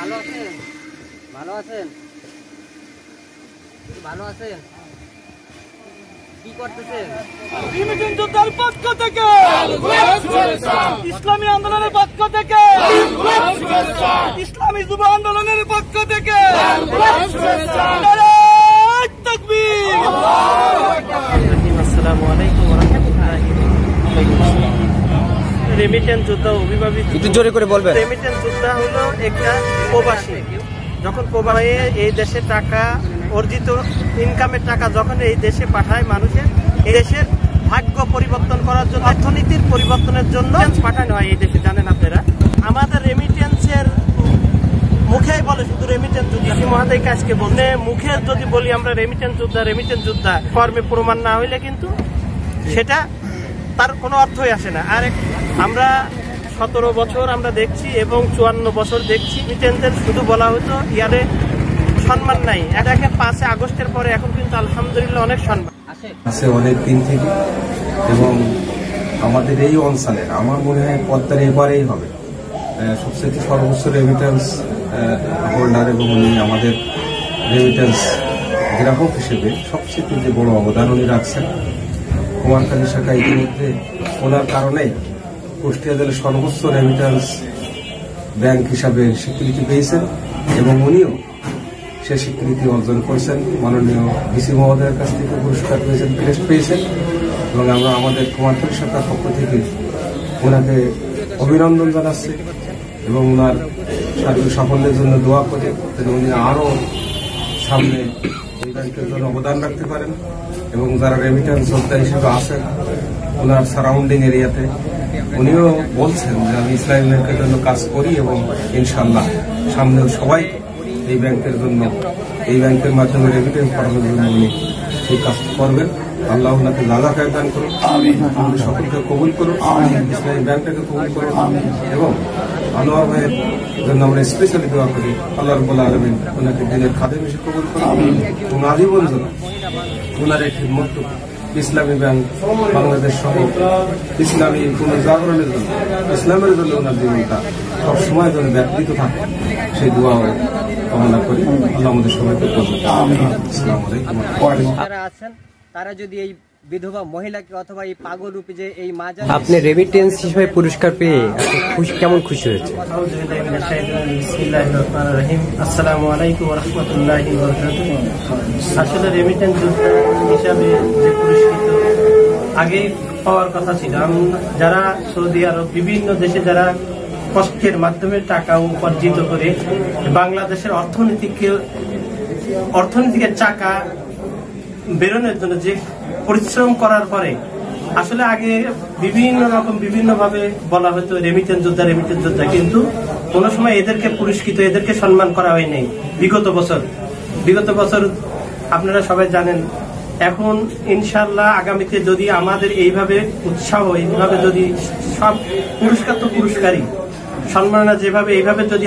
ভালো আছেন? ভালো আছেন? ভালো আছেন? কি করতেছেন? রেমিটেন্স যোদ্ধার পক্ষ থেকে, ইসলামী আন্দোলনের পক্ষ থেকে, ইসলামী যুব আন্দোলনের পক্ষ থেকে তাকবীর। আসসালামু আলাইকুম ওয়া রাহমাতুল্লাহি ওয়া বারাকাতুহু। রেমিটেন্স যোদ্ধা অভিভাবক, একটু জোরে করে বলবেন। রেমিটেন্স যোদ্ধা হলো একটা প্রবাসী। যখন প্রবাসী এই দেশে টাকা অর্জিত ইনকামের টাকা যখন এই দেশে পাঠায় মানুষের, এই দেশের ভাগ্য পরিবর্তন করার জন্য, অর্থনীতির পরিবর্তনের জন্য পাঠানো হয় এই দেশে। জানেন আপনারা, আমাদের রেমিটেন্সের মুখেই বলে শুধু রেমিটেন্স যোদ্ধা। মহাদেবকে আজকে বলতে মুখে যদি বলি আমরা রেমিটেন্স যোদ্ধা, কর্মে প্রমাণ না হইলে কিন্তু সেটা তার কোনো অর্থই আসে না। আর আমরা 17 বছর আমরা দেখছি এবং 54 বছর দেখছি রেমিটেন্সের শুধু বলা হতো ইয়ারে সম্মান নাই। দেখেন 5 আগস্টের পরে এখন কিন্তু আলহামদুলিল্লাহ অনেক সম্মান আছে অনেক দিন থেকে। এবং আমাদের এই অঞ্চলের আমার মনে হয় পদ্মার এবারেই হবে সবচেয়ে সর্বোচ্চ রেমিটেন্স হোল্ডার, এবং উনি আমাদের রেমিটেন্স গ্রাহক হিসেবে সবচেয়ে যে বড় অবদান উনি রাখছেন। কুমারখালী শাখা ইতিমধ্যে ওনার কারণে কুষ্টিয়া জেলার সর্বোচ্চ রেমিটেন্স ব্যাংক হিসাবে স্বীকৃতি পেয়েছেন, এবং উনিও সে স্বীকৃতি অর্জন করেছেন। মাননীয় ভিসি মহোদয়ের কাছ থেকে পুরস্কার পেয়েছেন, ক্রেস্ট পেয়েছেন, এবং আমরা আমাদের কুমারখালী শাখার পক্ষ থেকে ওনাকে অভিনন্দন জানাচ্ছি এবং ওনার সাফল্যের জন্য দোয়া করে যেন উনি আরও সামনে এই ব্যাংকের জন্য অবদান রাখতে পারেন। এবং যারা রেমিটেন্স যোদ্ধা হিসেবে আছেন ওনার সারাউন্ডিং এরিয়াতে, উনিও বলছেন যে আমি ইসলামী ব্যাংকের জন্য কাজ করি এবং ইনশাল্লাহ সামনেও সবাই এই ব্যাংকের জন্য, এই ব্যাংকের মাধ্যমে রেমিটেন্স পাঠানোর জন্য উনি সেই কাজ করবেন। আল্লাহ ওনাকে জাযাকায় দান করুন, আমাদের সকলকে কবুল করুন, ইসলামী ব্যাংকটাকে কবুল করুন, এবং আনোয়ার ভাইয়ের জন্য আমরা স্পেশালি দোয়া করি আল্লাহ রাব্বুল আলামিন ওনাকে দিনের খাদেম হিসেবে কবুল করুন এবং আজীবন জন্য ওনার এই খিদমতটুকু ইসলামী ব্যাংক বাংলাদেশ সহ ইসলামী পুনর্জাগরণের জন্য, ইসলামের জন্য ওনার জীবনটা সবসময় যেন ব্যাপৃত থাকে সেই দোয়া কামনা করি। আল্লাহ আমাদের সবাইকে কবুল করুন। আসসালামু আলাইকুম। যারা আছেন তারা যদি এই বিধবা মহিলাকে অথবা এই পাগল রূপে যে এই মাজার, আপনি রেমিটেন্স হিসেবে পুরস্কার পেয়ে কেমন খুশি হয়েছে? আসসালামু আলাইকুম ওয়া রাহমাতুল্লাহি ওয়া বারাকাতুহু। আসলে রেমিটেন্স হিসাবে যে পুরস্কৃত আগেই পাওয়ার কথা ছিল। যারা সৌদি আরব বিভিন্ন দেশে যারা কষ্টের মাধ্যমে টাকা উপার্জিত করে বাংলাদেশের অর্থনীতিকে চাকা বেরোনোর জন্য যে পরিশ্রম করার পরে আসলে আগে বিভিন্নভাবে বলা হতো রেমিটেন্স যোদ্ধা, কিন্তু কোনো সময় এদেরকে পুরস্কৃত, এদেরকে সম্মান করা হয় নাই বিগত বছর আপনারা সবাই জানেন। এখন ইনশাল্লাহ আগামীতে যদি আমাদের এইভাবে উৎসাহ, এইভাবে যদি সব পুরস্কার তো পুরস্কারই সম্মাননা যেভাবে এইভাবে যদি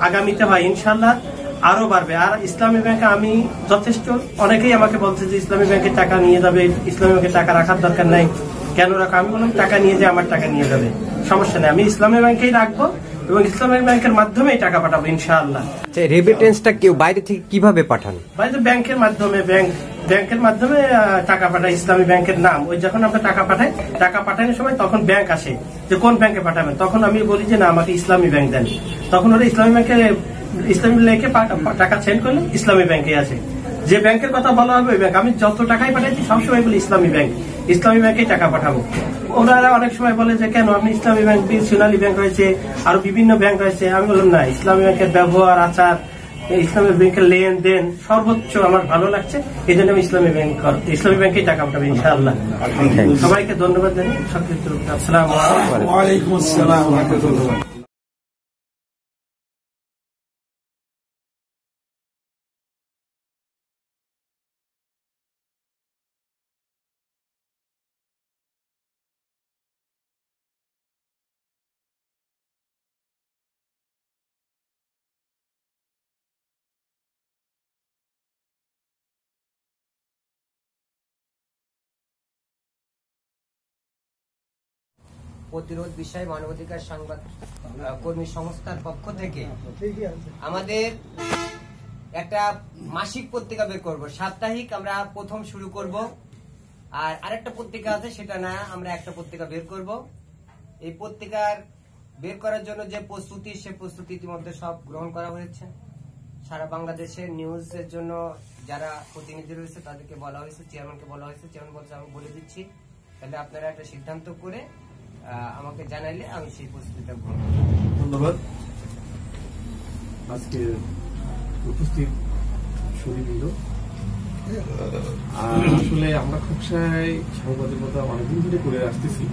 আগামীতে হয় ইনশাল্লাহ আরো বাড়বে। আর ইসলামী ব্যাংকে আমি যথেষ্ট, অনেকেই আমাকে বলছে যে ইসলামী ব্যাংকে টাকা নিয়ে যাবে, ইসলামী ব্যাংকে টাকা রাখার দরকার নাই, কেন রাখো? আমি বললাম টাকা নিয়ে যে আমার টাকা নিয়ে যাবে, সমস্যা নেই, আমি ইসলামী ব্যাংকেই রাখবো এবং ইসলামী ব্যাংকের মাধ্যমেই টাকা পাঠাবো ইনশাআল্লাহ। রেমিটেন্সটা কেউ বাইরে থেকে কিভাবে পাঠান? বাইরে ব্যাংকের মাধ্যমে টাকা পাঠায়, ইসলামী ব্যাংকের নাম। ওই যখন আমরা টাকা পাঠানোর সময় তখন ব্যাংক আসে যে কোন ব্যাংকে পাঠাবেন, তখন আমি বলি যে না, আমাকে ইসলামী ব্যাংক দেন। তখন ওরা ইসলামী ব্যাংকে টাকা সেন্ড করলে ইসলামী ব্যাংকে আছে, যে ব্যাংকের কথা বলা হবে ওই ব্যাংক। আমি যত টাকাই পাঠাইছি সবসময় বলি ইসলামী ব্যাংকেই টাকা পাঠাবো। ওনারা অনেক সময় বলে যে কেন আপনি ইসলামী ব্যাংক, সোনালী ব্যাংক রয়েছে, আরো বিভিন্ন ব্যাংক রয়েছে। আমি বললাম না, ইসলামী ব্যাংকের ব্যবহার আচার, ইসলামী ব্যাংকের লেনদেন সর্বোচ্চ আমার ভালো লাগছে, এই জন্য আমি ইসলামী ব্যাংকেই টাকা পাঠাবো ইনশাআল্লাহ। সবাইকে ধন্যবাদ জানাই। আসসালামু আলাইকুম। আসসালাম। প্রতিরোধ বিষয় মানবাধিকার সংবাদ কর্মী সংস্থার পক্ষ থেকে আমাদের একটা মাসিক পত্রিকা বের করব। সাপ্তাহিক আমরা প্রথম শুরু করব, আর আরেকটা পত্রিকা আছে সেটা না, আমরা একটা পত্রিকা বের করব। এই পত্রিকার বের করার জন্য যে প্রস্তুতি, সে প্রস্তুতি ইতিমধ্যে সব গ্রহণ করা হয়েছে। সারা বাংলাদেশের নিউজের জন্য যারা প্রতিনিধি রয়েছে তাদেরকে বলা হয়েছে, চেয়ারম্যানকে বলা হয়েছে। চেয়ারম্যান বলছে আমি বলে দিচ্ছি, তাহলে আপনারা একটা সিদ্ধান্ত করে আমাকে জানাইলে আমি সেই প্রস্তুতিটা গ্রহণ করব। ধন্যবাদ। আজকে উপস্থিত সুদীবৃন্দ, আসলে আমরা খোকসায় সাংবাদিকতা অনেকদিন ধরে করে আসতেছি।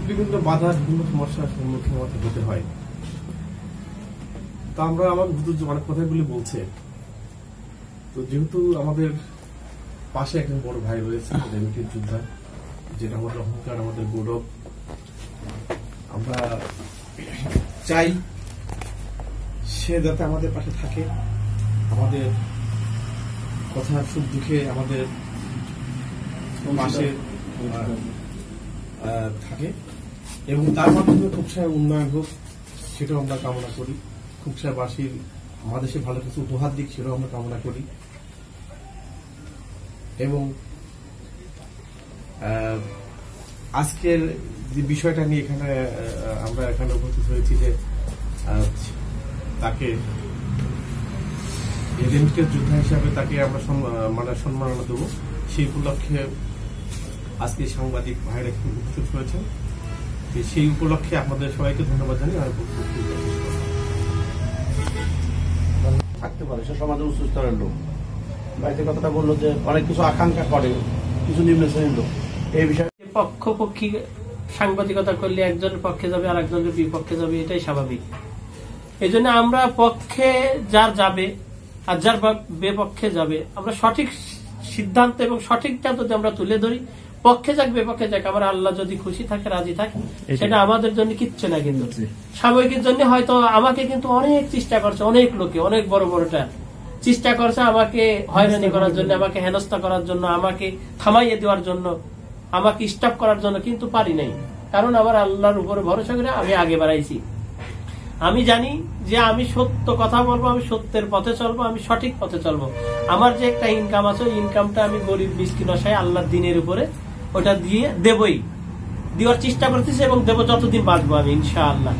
বিভিন্ন বাধা, বিভিন্ন সমস্যার সম্মুখীন আমাদের হতে হয়। তা আমরা আমার হুজুর অনেক কথাগুলি বলছে, তো যেহেতু আমাদের পাশে একজন বড় ভাই রয়েছে রেমিটেন্স যোদ্ধা, যেটা আমাদের অহংকার, আমাদের গৌরব। আমরা চাই সে যাতে আমাদের পাশে থাকে, আমাদের কথা সুখ দুঃখে আমাদের পাশে থাকে, এবং তার মাধ্যমে খোকসায় উন্নয়ন হোক, সেটাও আমরা কামনা করি। খোকসাবাসীর আমাদের দেশে ভালো কিছু উপহার দিক, সেটাও আমরা কামনা করি। এবং আজকের যে বিষয়টা নিয়ে এখানে আমরা এখানে উপস্থিত হয়েছি, যে তাকে রেমিটেন্স যোদ্ধা হিসাবে তাকে আমরা সম্মাননা দেবো, সেই উপলক্ষে আজকে সাংবাদিক ভাইরা উপস্থিত হয়েছে। সেই উপলক্ষে আপনাদের সবাইকে ধন্যবাদ জানিয়ে আমি থাকতে পারে, সে সমাজের উচ্চ স্তরের লোক। বাড়িতে কথাটা বললো যে অনেক কিছু আকাঙ্ক্ষা করে, কিছু নিম্ন শ্রেণীর লোক। এই বিষয়ে পক্ষপক্ষী সাংবাদিকতা করলে একজনের পক্ষে যাবে আর একজনের বিপক্ষে যাবে, এটাই স্বাভাবিক। এই জন্য আমরা পক্ষে যার যাবে আর যার বিপক্ষে যাবে, আমরা সঠিক সিদ্ধান্ত এবং সঠিকটা যদি আমরা তুলে ধরি, পক্ষে যাক বিপক্ষে যাক, আমার আল্লাহ যদি খুশি থাকে, রাজি থাকে, সেটা আমাদের জন্য কিচ্ছু না। কিন্তু সাময়িকের জন্য হয়তো আমাকে কিন্তু অনেক চেষ্টা করছে, অনেক লোকে, অনেক বড় বড়টা চেষ্টা করছে আমাকে হয়রানি করার জন্য, আমাকে হেনস্থা করার জন্য, আমাকে থামাইয়ে দেওয়ার জন্য, আমাকে স্টপ করার জন্য, কিন্তু পারি নাই। কারণ আমার আল্লাহর উপরে ভরসা করে আমি আগে বাড়াইছি। আমি জানি যে আমি সত্য কথা বলবো, আমি সত্যের পথে চলবো, আমি সঠিক পথে চলবো। আমার যে একটা ইনকাম আছে, ওই ইনকামটা আমি গরিব মিসকিন অসহায় আল্লাহর দিনের উপরে ওটা দিয়ে দেবই, দেওয়ার চেষ্টা করতেছি এবং দেবো যতদিন বাঁচবো আমি, ইনশাআল্লাহ।